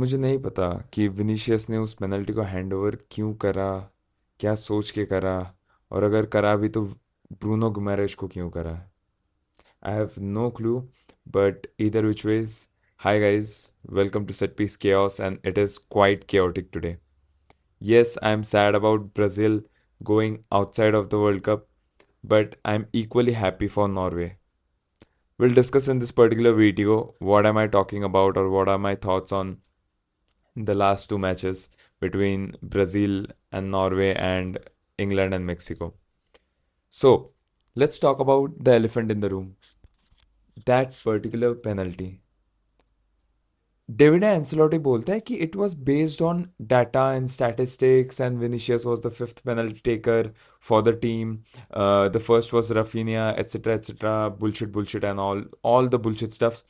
मुझे नहीं पता कि विनीशियस ने उस पेनल्टी को हैंड ओवर क्यों करा, क्या सोच के करा, और अगर करा भी तो ब्रूनो गुमैरेश को क्यों करा। I have no clue, but either which ways, hi guys, welcome to Set Piece Chaos, and it is quite chaotic today. Yes, I'm sad about Brazil going outside of the World Cup, but I'm equally happy for Norway. We'll discuss in this particular video what am I talking about or what are my thoughts on the last two matches between Brazil and Norway and England and Mexico. So, let's talk about the elephant in the room. That particular penalty. David Ancelotti बोलता है कि it was based on data and statistics and Vinicius was the fifth penalty taker for the team. The first was Rafinha, etc., etc. Bullshit, and all the bullshit stuffs.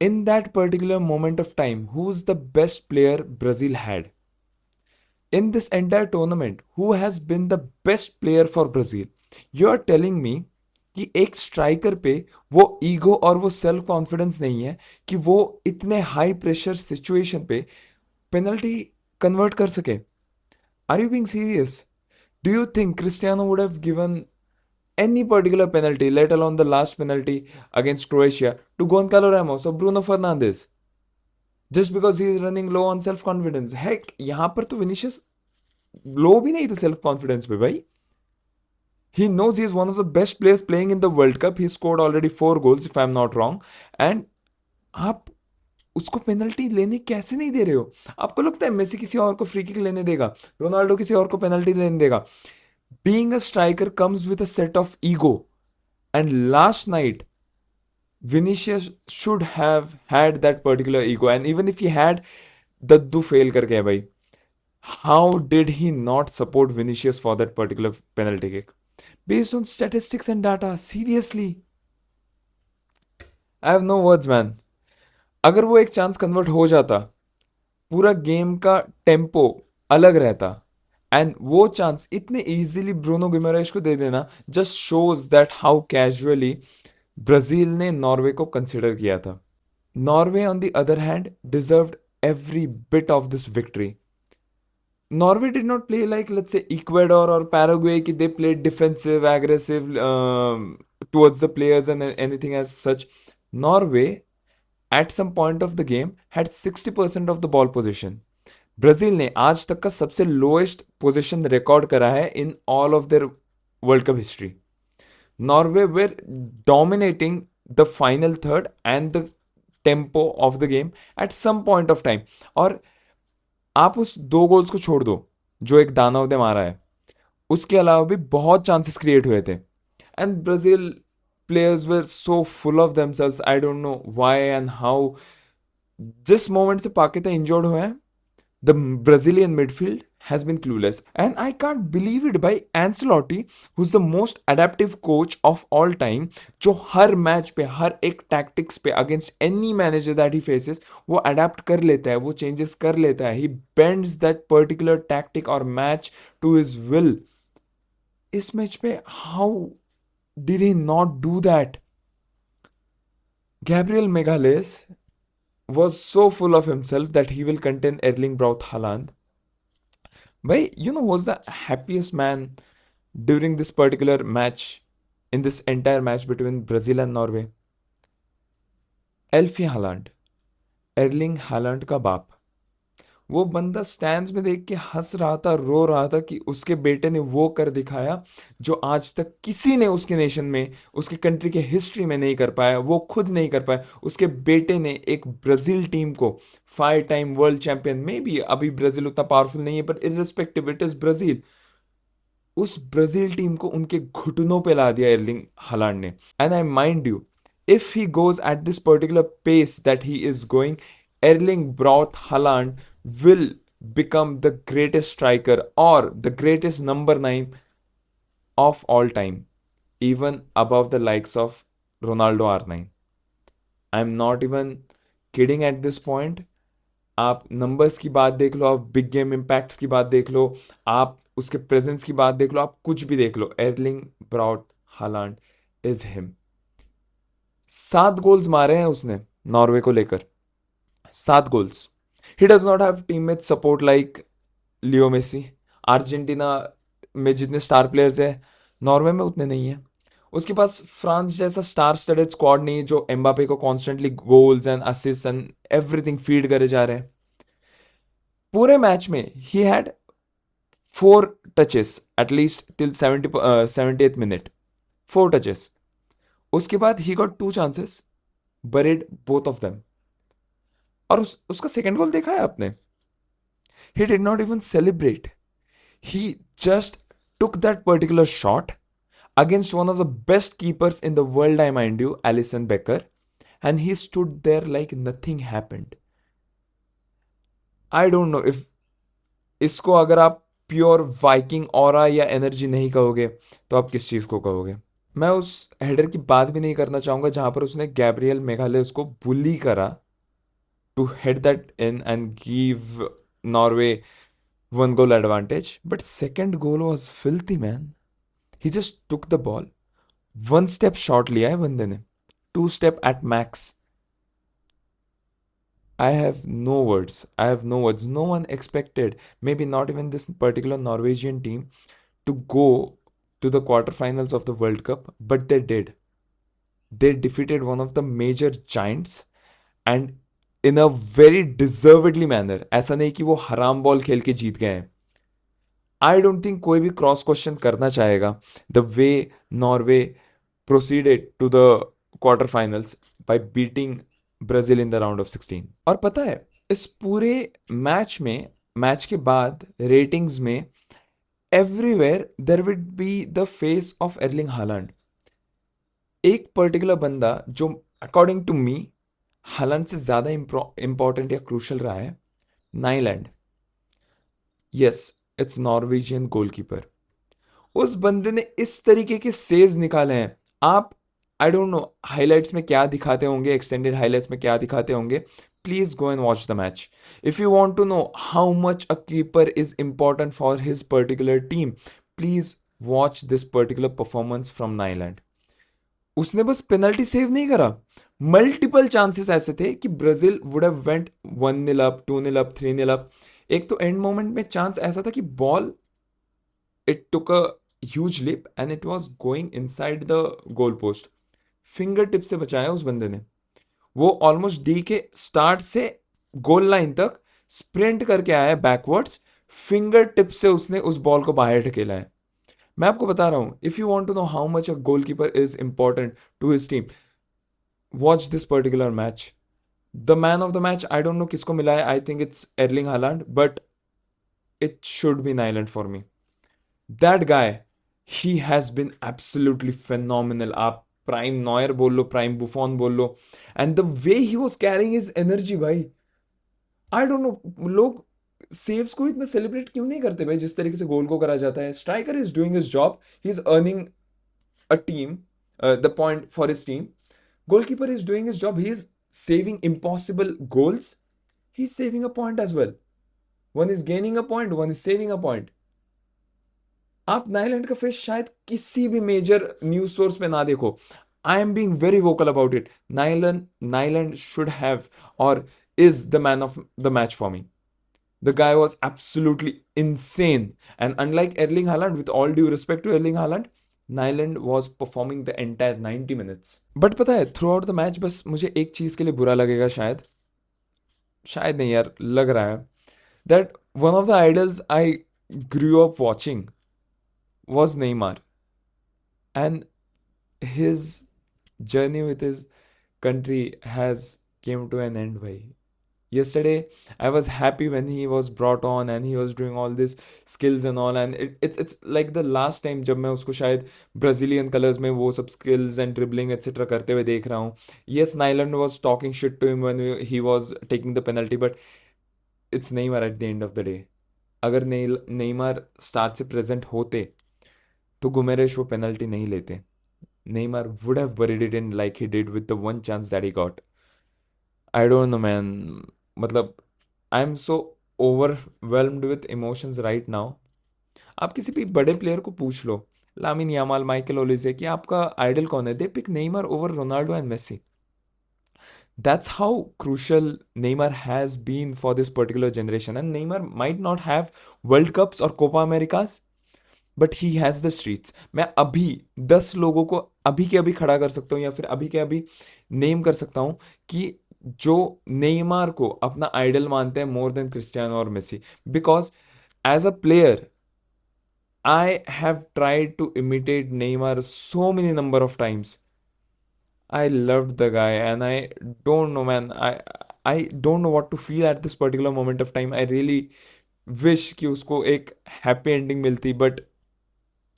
In that particular moment of time, who's the best player Brazil had? In this entire tournament, who has been the best player for Brazil? You are telling me कि एक striker पे वो ego और वो self confidence नहीं है कि वो इतने हाई प्रेशर सिचुएशन पे पेनल्टी कन्वर्ट कर सके। Are you being serious? Do you think Cristiano would have given any particular penalty, let alone the last penalty against Croatia, to Goncalo Ramos or Bruno Fernandes, just because he is running low on self confidence? Heck, यहाँ पर तो Vinicius लो भी नहीं था self confidence पे भाई. He knows he is one of the best players playing in the World Cup. He scored already 4 goals, if I'm not wrong. And आप उसको पेनल्टी लेने कैसे नहीं दे रहे हो? आपको लगता है मेसी किसी और को फ्री किक लेने देगा, रोनाल्डो किसी और को पेनल्टी लेने देगा? Being a striker comes with a set of ego. And last night, Vinicius should have had that particular ego. And even if he had, दद्दू फेल करके है भाई. How did he not support Vinicius for that particular penalty kick? Based on statistics and data, seriously. I have no words, man. अगर वो एक chance convert हो जाता, पूरा गेम का टेम्पो अलग रहता, एंड वो चांस इतने इजीली ब्रूनो गिमरेश को दे देना just shows that how casually Brazil ने नॉर्वे को कंसिडर किया था. Norway on the other hand deserved every bit of this victory. Norway did not play like, let's say, Ecuador or Paraguay. They played defensive, aggressive towards the players and anything as such. Norway, at some point of the game, had 60% of the ball position. Brazil ने आज तक का सबसे lowest position record करा है in all of their world cup history. Norway were dominating the final third and the tempo of the game at some point of time. और आप उस 2 गोल्स को छोड़ दो जो एक दानव ने मारा है, उसके अलावा भी बहुत चांसेस क्रिएट हुए थे. And Brazil players were so full of themselves. I don't know why and how. जिस मोमेंट से पाकिस्तान इंजर्ड हुए हैं, the Brazilian midfield has been clueless. And I can't believe it by Ancelotti, who's the most adaptive coach of all time, जो हर match पे हर एक tactics पे against any manager that he faces वो adapt कर लेता है, वो चेंजेस कर लेता है. ही बेंड्स दैट पर्टिकुलर टैक्टिक और मैच टू हिज विल. इस मैच पे how did he not do that? Gabriel Megales was so full of himself that he will contain Erling Braut Haaland. Bhai, you know who's the happiest man during this particular match, in this entire match between Brazil and Norway? Alfie Haaland, Erling Haaland का बाप. वो बंदा stands में देख के हंस रहा था, रो रहा था कि उसके बेटे ने वो कर दिखाया जो आज तक किसी ने उसके नेशन में, उसके कंट्री के हिस्ट्री में नहीं कर पाया. वो खुद नहीं कर पाया, उसके बेटे ने एक ब्राजील टीम को 5 टाइम वर्ल्ड चैंपियन, में भी अभी ब्राजील उतना पावरफुल नहीं है पर इररिस्पेक्टिव इट इज ब्राजील, उस ब्राजील टीम को उनके घुटनों पे ला दिया एर्लिंग हालैंड ने. And I mind you, if he goes at this particular pace that he is going, Erling Braut Haaland will become the greatest striker or the greatest number 9 of all time, even above the likes of Ronaldo R9. I'm not even kidding at this point. आप numbers की बात देख लो, आप big game impacts की बात देख लो, आप उसके प्रेजेंस की बात देख लो, आप कुछ भी देख लो, Erling Braut Haaland is him. 7 goals मारे हैं उसने नॉर्वे को लेकर, 7 goals. He does not have team में support like Leo Messi. Argentina में जितने स्टार प्लेयर्स है, नॉर्वे में उतने नहीं है। उसके पास फ्रांस जैसा स्टार स्टडेड स्क्वाड नहीं है जो एम्बापे को constantly goals and assist and everything feed करे जा रहे हैं। पूरे मैच में he had 4 touches at least till 70th minute, 4 touches. उसके बाद he got 2 chances, buried both of them. और उसका सेकंड गोल देखा है आपने? He did not even celebrate, he just took that particular shot against one of the best keepers in the world, I mind you, Alison Becker, and he stood there like nothing happened. I don't know if इसको अगर आप pure Viking aura या energy नहीं कहोगे तो आप किस चीज को कहोगे? मैं उस हेडर की बात भी नहीं करना चाहूंगा जहां पर उसने गैब्रियल मेघाले उसको बुली करा to head that in and give Norway one goal advantage. But second goal was filthy, man. He just took the ball, one step short लिया है बंदे ने, 2 step at max. I have no words. I have no words. No one expected, maybe not even this particular Norwegian team, to go to the quarterfinals of the World Cup, but they did. They defeated one of the major giants and in a very deservedly manner. ऐसा नहीं कि वो हराम ball खेल के जीत गए हैं। I don't think कोई भी क्रॉस क्वेश्चन करना चाहेगा the way Norway proceeded to the quarter finals by beating Brazil in the round of 16। और पता है, इस पूरे मैच में, मैच के बाद रेटिंग्स में everywhere there would be the face of Erling Haaland. एक पर्टिकुलर बंदा जो अकॉर्डिंग टू मी हालैंड से ज्यादा इंपॉर्टेंट या क्रूशल रहा है, Nyland. Yes, it's Norwegian goalkeeper. उस बंदे ने इस तरीके के सेव्स निकाले हैं। आप, आई डोंट नो हाइलाइट्स में क्या दिखाते होंगे, एक्सटेंडेड हाइलाइट्स में क्या दिखाते होंगे, please go and watch the match if you want to know how much a keeper is important for his particular team. Please watch this particular performance from Nyland. उसने बस पेनल्टी सेव नहीं करा, multiple chances ऐसे थे कि Brazil would have went 1-0 up, 2-0 up, 3-0 up. एक तो end moment में चांस ऐसा था कि ball, it took a huge lip and it was going inside the goal post. Finger tip से बचाया उस बंदे ने। वो ऑलमोस्ट डी के स्टार्ट से गोल लाइन तक स्प्रिंट करके आया है बैकवर्ड्स, फिंगर टिप से उसने उस बॉल को बाहर ढकेला है। मैं आपको बता रहा हूं, if you want to know how much a goalkeeper is important to his team, watch this particular match. The man of the match I don't know किसको मिला है, I think it's Erling Haaland, but it should be Nyland for me. That guy, he has been absolutely phenomenal. आप prime Neuer बोल लो, prime Buffon बोल लो, and the way he was carrying his energy भाई, आई don't no लोग saves को इतना celebrate क्यों नहीं करते भाई जिस तरीके से गोल को करा जाता है। Striker is doing his job, he is earning a team, the point for his team. Goalkeeper is doing his job. He is saving impossible goals. He's saving a point as well. One is gaining a point, one is saving a point. आप नाइलैंड का face शायद किसी भी major news source पे ना देखो। I am being very vocal about it. Nyland should have or is the man of the match for me. The guy was absolutely insane. And unlike Erling Haaland, with all due respect to Erling Haaland, Nyland was performing the entire 90 minutes. But पता है, through out the match बस मुझे एक चीज के लिए बुरा लगेगा, शायद, शायद नहीं यार, लग रहा है, that one of the idols I grew up watching was Neymar, and his journey with his country has came to an end, bhai. Yesterday I was happy when he was brought on and he was doing all these skills and all, and it's like the last time जब मैं उसको शायद Brazilian colours में वो सब skills and dribbling etc करते हुए देख रहा हूँ। Yes, Nyland was talking shit to him when he was taking the penalty, but it's Neymar at the end of the day. अगर नेमार स्टार्ट से प्रेजेंट होते तो गुमेरेश वो पेनल्टी नहीं लेते। Neymar would have buried it in like he did with the one chance that he got. I don't know, man. मतलब I am so overwhelmed with emotions right now. आप किसी भी बड़े प्लेयर को पूछ लो, लामिन यामाल, माइकल ओलिसे, कि आपका आइडल कौन है, they pick Neymar over Ronaldo and Messi. That's how crucial Neymar has been for this particular generation. And Neymar might not have World Cups or Copa Americas, but he has the streets. मैं अभी 10 लोगों को अभी के अभी खड़ा कर सकता हूँ या फिर अभी के अभी नेम कर सकता हूँ कि जो नेमार को अपना आइडल मानते हैं मोर देन क्रिस्टियानो और Messi. Because as a player I have tried to imitate Neymar so many number of times. I loved the guy, and I don't know, man. I don't know what to feel at this particular moment of time. I really wish कि उसको एक happy ending मिलती, but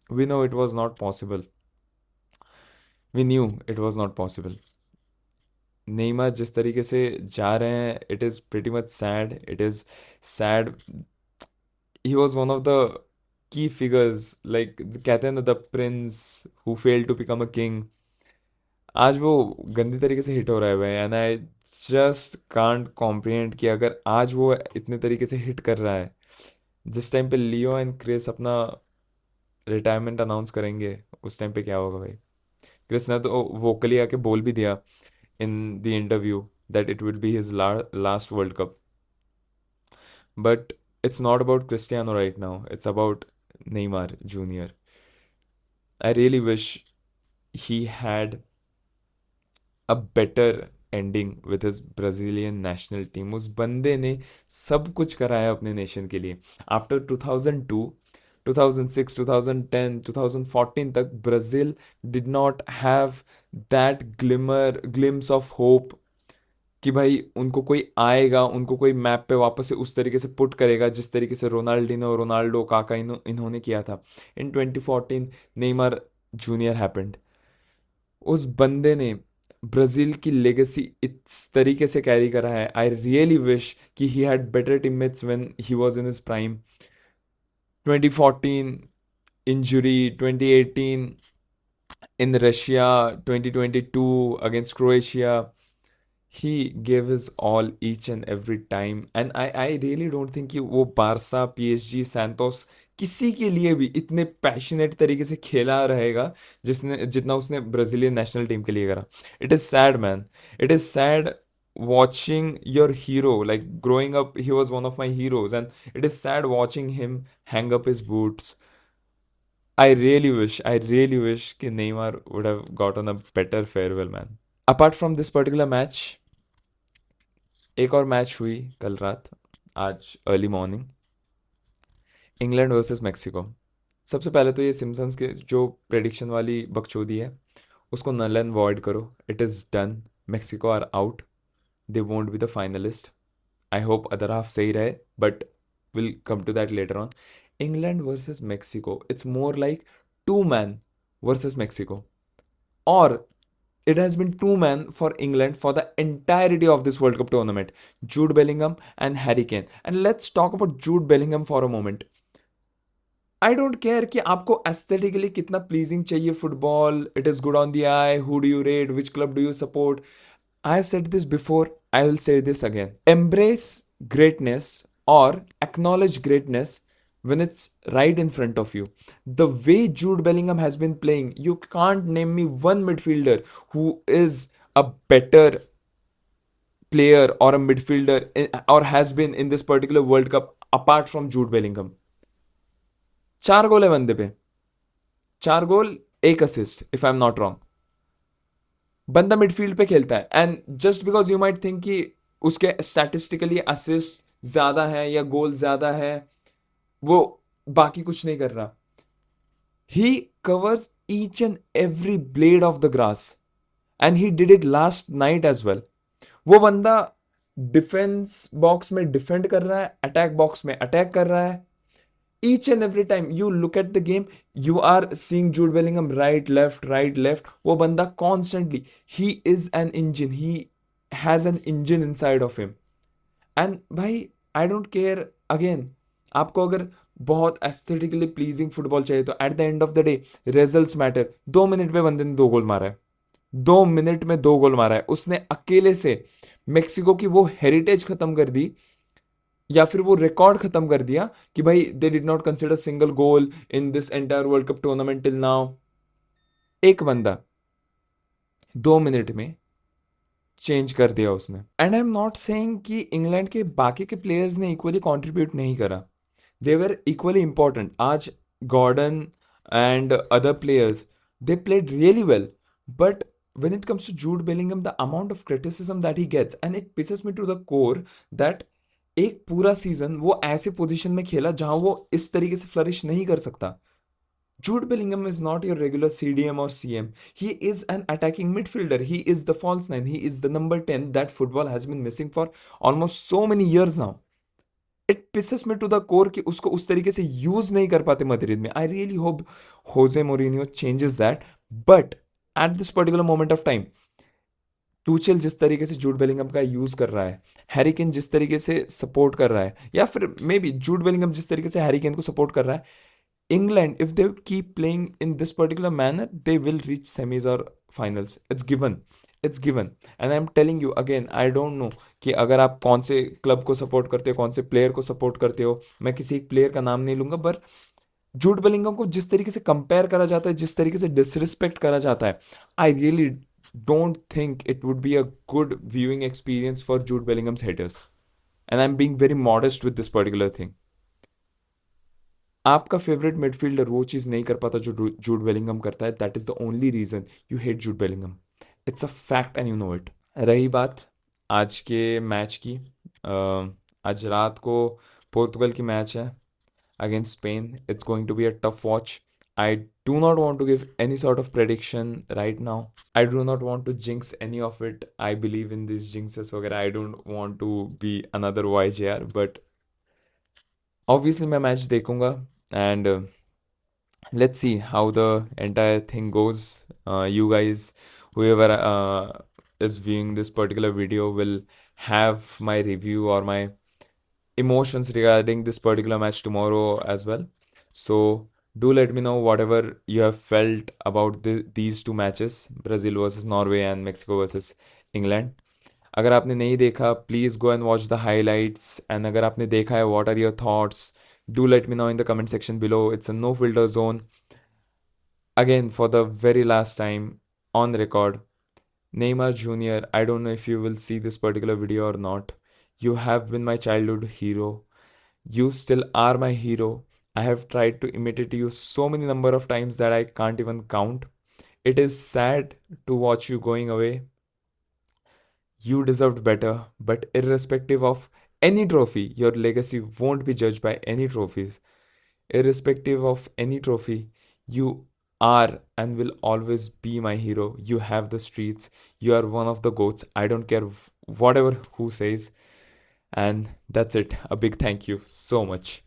we know it was not possible. We knew it was not possible. Neymar जिस तरीके से जा रहे हैं, it is pretty much sad. It is sad. He was one of the key figures, like कहते हैं ना, the prince who failed to become a king. आज वो गंदी तरीके से हिट हो रहा है भाई, and I just can't comprehend कि अगर आज वो इतने तरीके से हिट कर रहा है, जिस टाइम पे लियो एंड क्रिस अपना रिटायरमेंट अनाउंस करेंगे, उस टाइम पे क्या होगा भाई. क्रिस ने तो वोकली आके बोल भी दिया in the interview that it will be his last world cup. But it's not about Cristiano right now. It's about Neymar Jr. I really wish he had a better ending with his Brazilian national team. उस बंदे ने सब कुछ करा है अपने nation के लिए. आफ्टर 2002, 2006, 2010, 2014 तक Brazil did not have that glimpse of hope कि भाई उनको कोई आएगा, उनको कोई मैप पे वापस से उस तरीके से पुट करेगा जिस तरीके से रोनाल्डिनो, रोनाल्डो, काका इन्होंने किया था. इन 2014 नेमार जूनियर हैपेंड. उस बंदे ने ब्राज़ील की लेगेसी इस तरीके से कैरी करा है. आई रियली विश कि he had better teammates when he was in his prime. 2014 injury, 2018 in Russia, 2022 against Croatia, he gave his all each and every time. And I really don't think कि वो Barça, PSG, Santos किसी के लिए भी इतने passionate तरीके से खेला रहेगा जिसने जितना उसने ब्राज़ीलियन नेशनल टीम के लिए करा. It is sad man. It is sad watching your hero, like growing up he was one of my heroes, and it is sad watching him hang up his boots. I really wish कि Neymar would have gotten a better farewell, man. Apart from this particular match, एक और match हुई कल रात, आज early morning, England versus Mexico. सबसे पहले तो ये सिम्पसन्स के जो प्रेडिक्शन वाली बकचोदी है उसको नल एंड वॉइड करो. It is done. Mexico are out. They won't be the finalist. I hope other half सही रहे, but will come to that later on. England versus Mexico, it's more like two man versus Mexico, or it has been two men for England for the entirety of this World Cup tournament: Jude Bellingham and Harry Kane. And let's talk about Jude Bellingham for a moment. I don't care कि आपको aesthetically कितना pleasing चाहिए football. It is good on the I. Who do you rate? Which club do you support? I have said this before, I will say this again. Embrace greatness or acknowledge greatness when it's right in front of you. The way Jude Bellingham has been playing, you can't name me one midfielder who is a better player or a midfielder or has been in this particular World Cup apart from Jude Bellingham. 4 गोल है बंदे पे. 4 गोल, 1 assist, if I am not wrong. बंदा midfield पे खेलता है, and just because you might think कि उसके statistically assist ज्यादा है या गोल ज्यादा है, वो बाकी कुछ नहीं कर रहा. He covers each and every blade of the grass, and he did it last night as well. वो बंदा डिफेंस बॉक्स में डिफेंड कर रहा है, अटैक बॉक्स में अटैक कर रहा है. Each and every time you look at the game, you are seeing Jude Bellingham right, left, right, left. वो बंदा constantly, he is an engine. He has an engine inside of him. And भाई, I don't care. Again, आपको अगर बहुत aesthetically pleasing football चाहिए तो at the end of the day results matter. 2 minute में बंदे ने 2 गोल मारा है. 2 मिनट में 2 गोल मारा है. उसने अकेले से मेक्सिको की वो हेरिटेज खत्म कर दी, या फिर वो रिकॉर्ड खत्म कर दिया कि भाई they did not consider single goal in this entire world cup tournament till now. एक बंदा 2 मिनट में चेंज कर दिया उसने। And I am not saying कि इंग्लैंड के बाकी के प्लेयर्स ने इक्वली कंट्रीब्यूट नहीं करा, they were equally important. Aj Gordon and other players, they played really well. But when it comes to Jude Bellingham, the amount of criticism that he gets, and it pisses me to the core that एक पूरा season वो ऐसे position में खेला जहां वो इस तरीके से फ्लरिश नहीं कर सकता। Jude Bellingham is not your regular CDM or CM. He is an attacking midfielder. He is the false nine. He is the number 10 that football has been missing for almost so many years now. It pisses me to the core कि उसको उस तरीके से use नहीं कर पाते Madrid में। I really hope Jose Mourinho changes that, but at this particular moment of time Tuchel जिस तरीके से जूड बेलिंगम का यूज कर रहा है, हैरी केन जिस तरीके से सपोर्ट कर रहा है, या फिर मे बी जूड बेलिंगम जिस तरीके से हैरी केन को सपोर्ट कर रहा है, England, if they keep playing in this particular manner, they will reach semis or finals. It's given. It's given. And I'm telling you again, I don't know कि अगर आप कौन से क्लब को सपोर्ट करते हो, कौन से प्लेयर को सपोर्ट करते हो, मैं किसी एक प्लेयर का नाम नहीं लूंगा, पर जूड बेलिंगम को जिस तरीके से कंपेयर करा जाता है, जिस तरीके से डिसरिस्पेक्ट करा जाता है, I really don't think it would be a good viewing experience for Jude Bellingham's haters, and I am being very modest with this particular thing. आपका फेवरेट मिडफील्डर वो चीज़ नहीं कर पाता जो जूड बेलिंगम करता है, that is the only reason you hate Jude Bellingham. It's a fact and you know it. रही बात आज के मैच की, आज रात को पोर्तुगल की मैच है against Spain. It's going to be a tough watch. I do not want to give any sort of prediction right now. I do not want to jinx any of it. I believe in this jinxes वगैरह। I don't want to be another wise यार, but obviously मैं match देखूंगा, and let's see how the entire thing goes. You guys, whoever is viewing this particular video, will have my review or my emotions regarding this particular match tomorrow as well. So do let me know whatever you have felt about these two matches, Brazil versus Norway and Mexico versus England. अगर आपने नहीं देखा, please go and watch the highlights, and अगर आपने देखा है, what are your thoughts? Do let me know in the comment section below. It's a no filter zone. Again, for the very last time on record, Neymar Jr., I don't know if you will see this particular video or not. You have been my childhood hero. You still are my hero. I have tried to imitate you so many number of times that I can't even count. It is sad to watch you going away. You deserved better, but irrespective of any trophy, your legacy won't be judged by any trophies. Irrespective of any trophy, you are and will always be my hero. You have the streets. You are one of the goats. I don't care whatever who says. And that's it. A big thank you so much.